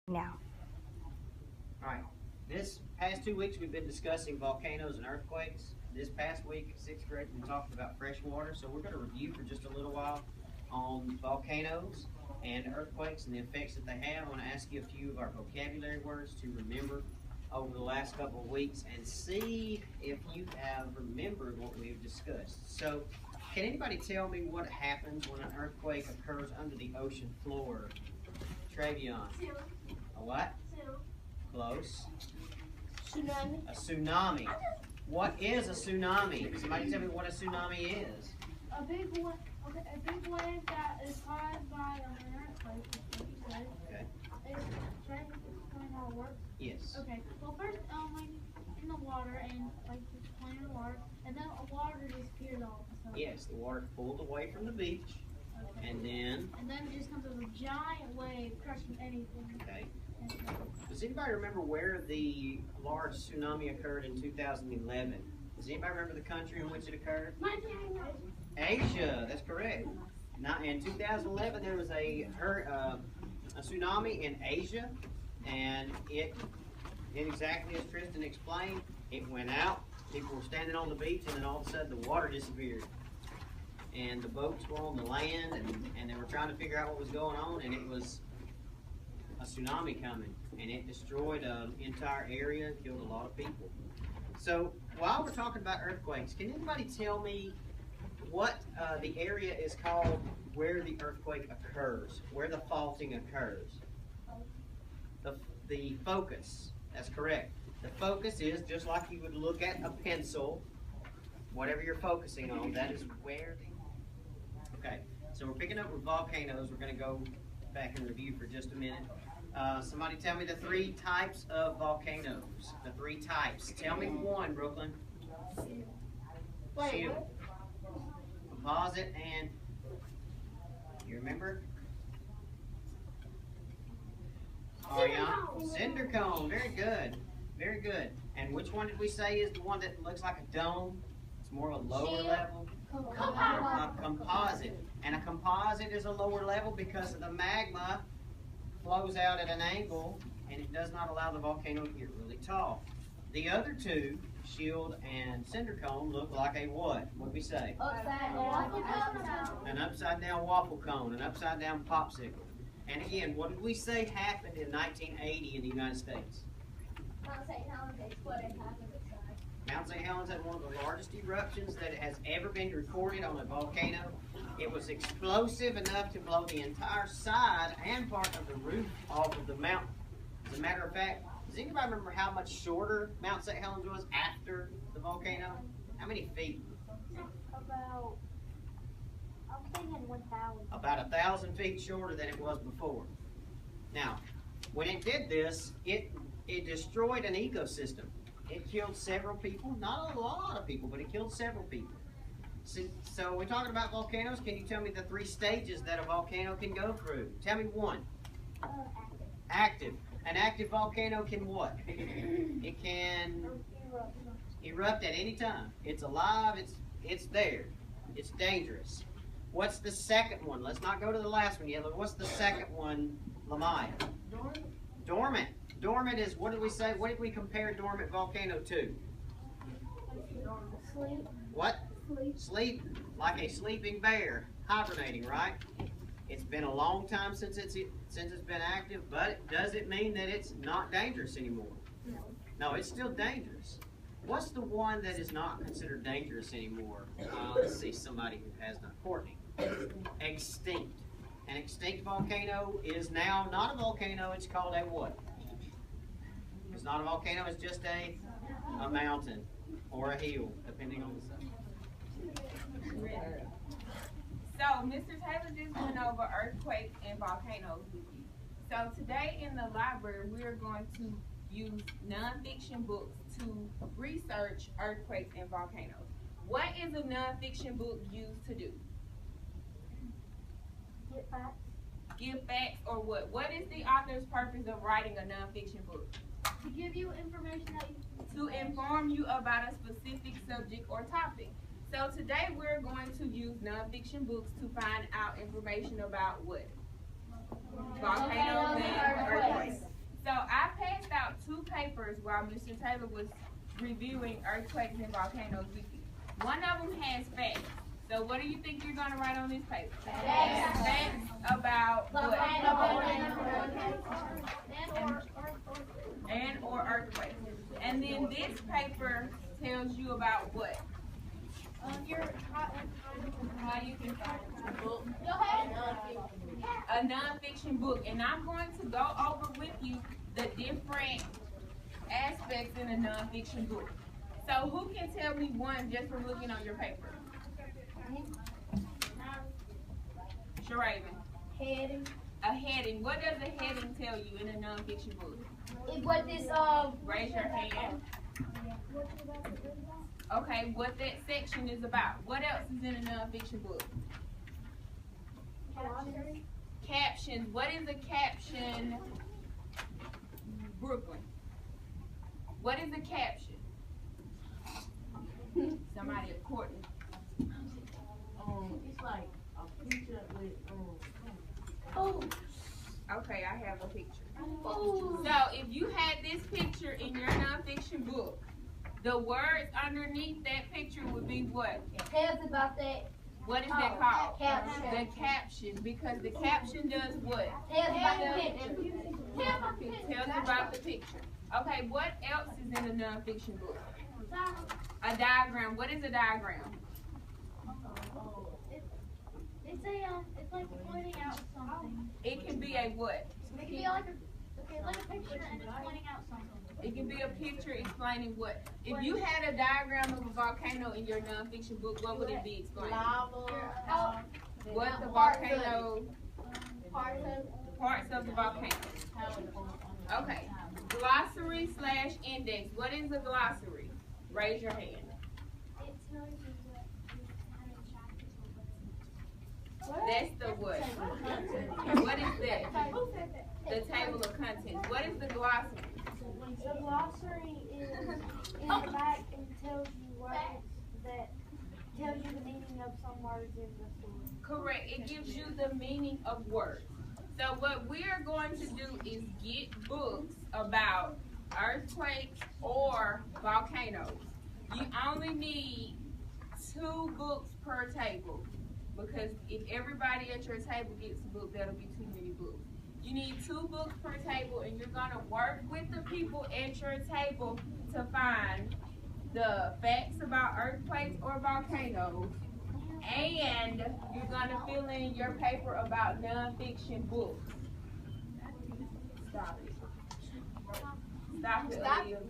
Now. All right. This past 2 weeks, we've been discussing volcanoes and earthquakes. This past week, 6th grade, we talked about fresh water. So we're going to review for just a little while on volcanoes and earthquakes and the effects that they have. I want to ask you a few of our vocabulary words to remember over the last couple of weeks and see if you have remembered what we've discussed. So, can anybody tell me what happens when an earthquake occurs under the ocean floor? Travion. A what? Close. Tsunami. A tsunami. What is a tsunami? Somebody tell me what a tsunami is. A big wave. Okay, a big wave that is caused by an earthquake. Is what you said. Okay. Trying to explain how it works. Yes. Okay. Well, first, like in the water and like just playing in the water, and then the water disappears all of a sudden. Yes, the water's pulled away from the beach, Okay. and then. And then it just comes as a giant wave crushing anything. Okay. Does anybody remember where the large tsunami occurred in 2011? Does anybody remember the country in which it occurred? Asia. That's correct. Now, in 2011, there was a tsunami in Asia, and it did exactly as Tristan explained. It went out. People were standing on the beach, and then all of a sudden, the water disappeared. And the boats were on the land, and they were trying to figure out what was going on, and it was a tsunami coming, and it destroyed an entire area and killed a lot of people. So while we're talking about earthquakes, can anybody tell me what the area is called where the earthquake occurs, where the faulting occurs? The focus. That's correct. The focus is just like you would look at a pencil. Whatever you're focusing on, that is where the... Okay, so we're picking up with volcanoes. We're going to go back and review for just a minute. Somebody tell me the 3 types of volcanoes. The 3 types. Tell me one, Brooklyn. Shield. Composite and... You remember? Cinder cone. Very good. Very good. And which one did we say is the one that looks like a dome? It's more of a lower level. Composite. And a composite is a lower level because of the magma flows out at an angle and it does not allow the volcano to get really tall. The other 2, shield and cinder cone, look like a what? What did we say? An upside down waffle cone, an upside down popsicle. And again, what did we say happened in 1980 in the United States? Mount St. Helens exploded half of its size. Mount St. Helens had one of the largest eruptions that has ever been recorded on a volcano. It was explosive enough to blow the entire side and part of the roof off of the mountain. As a matter of fact, does anybody remember how much shorter Mount St. Helens was after the volcano? How many feet? About, I'm thinking 1,000. About 1,000 feet shorter than it was before. Now, when it did this, it destroyed an ecosystem. It killed several people, not a lot of people, but it killed several people. So we're talking about volcanoes. Can you tell me the 3 stages that a volcano can go through? Tell me one. Active. An active volcano can what? It can erupt at any time. It's alive. It's there. It's dangerous. What's the second one? Let's not go to the last one yet. What's the second one, Lamaya? Dormant. Dormant is, what did we say? What did we compare dormant volcano to? Sleep. What? Sleep. Like a sleeping bear. Hibernating, right? It's been a long time since it's been active, but does it mean that it's not dangerous anymore? No, it's still dangerous. What's the one that is not considered dangerous anymore? Let's see, somebody who has not. Courtney. Extinct. An extinct volcano is now not a volcano, it's called a what? It's not a volcano, it's just a mountain or a hill, depending on the subject. So, Mr. Taylor just went over earthquakes and volcanoes with you. So today in the library, we're going to use nonfiction books to research earthquakes and volcanoes. What is a nonfiction book used to do? Get facts. Give facts or what? What is the author's purpose of writing a nonfiction book? To give you information that you... To inform you about a specific subject or topic. So today we're going to use nonfiction books to find out information about what? Volcanoes and earthquakes. papers while Mr. Taylor was reviewing earthquakes and volcanoes with you. One of them has facts. So what do you think you're going to write on this paper? Facts about what? And or earthquakes. And then this paper tells you about what? How you can find a book. A nonfiction book. And I'm going to go over with you the different aspects in a nonfiction book. So who can tell me one just from looking on your paper? Sharaven. Heading. A heading. What does a heading tell you in a nonfiction book? What this Raise your hand. Okay, what that section is about. What else is in a nonfiction book? Captions. What is a caption? Brooklyn. What is a caption? Somebody at Courtney. It's like a picture with Okay, I have a picture. So if you had this picture in your nonfiction book, the words underneath that picture would be what? Tells about that. What is that called? Caption. The caption, because the caption does what? Tells about the picture. Tells about the picture. Okay, what else is in a nonfiction book? A diagram. What is a diagram? It's like pointing out something. It can be a what? It can be like a picture and it's pointing out something. It can be a picture explaining what. If you had a diagram of a volcano in your nonfiction book, what would it be explaining? What the volcano, parts of the volcano. Okay. Glossary / index. What is a glossary? Raise your hand. It tells you what That's the what? What is that? The table of contents. What is the glossary? The glossary is in the back and tells you words that tells you the meaning of some words in the story. Correct. It gives you the meaning of words. So what we are going to do is get books about earthquakes or volcanoes. You only need 2 books per table, because if everybody at your table gets a book, that'll be too many books. You need 2 books per table, and you're going to work with the people at your table to find the facts about earthquakes or volcanoes, and you're going to fill in your paper about nonfiction books. Stop it. Stop it, Aaliyah.